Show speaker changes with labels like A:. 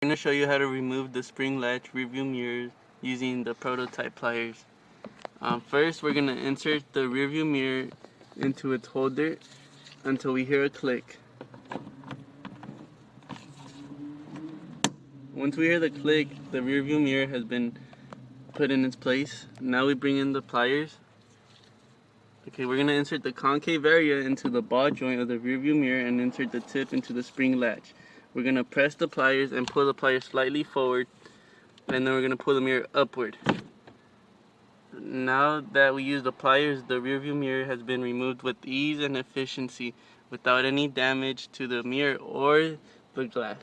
A: I'm going to show you how to remove the spring latch rearview mirror using the prototype pliers. First, we're going to insert the rearview mirror into its holder until we hear a click. Once we hear the click, the rearview mirror has been put in its place. Now we bring in the pliers. Okay, we're going to insert the concave area into the ball joint of the rearview mirror and insert the tip into the spring latch. We're going to press the pliers and pull the pliers slightly forward, and then we're going to pull the mirror upward. Now that we use the pliers, the rearview mirror has been removed with ease and efficiency without any damage to the mirror or the glass.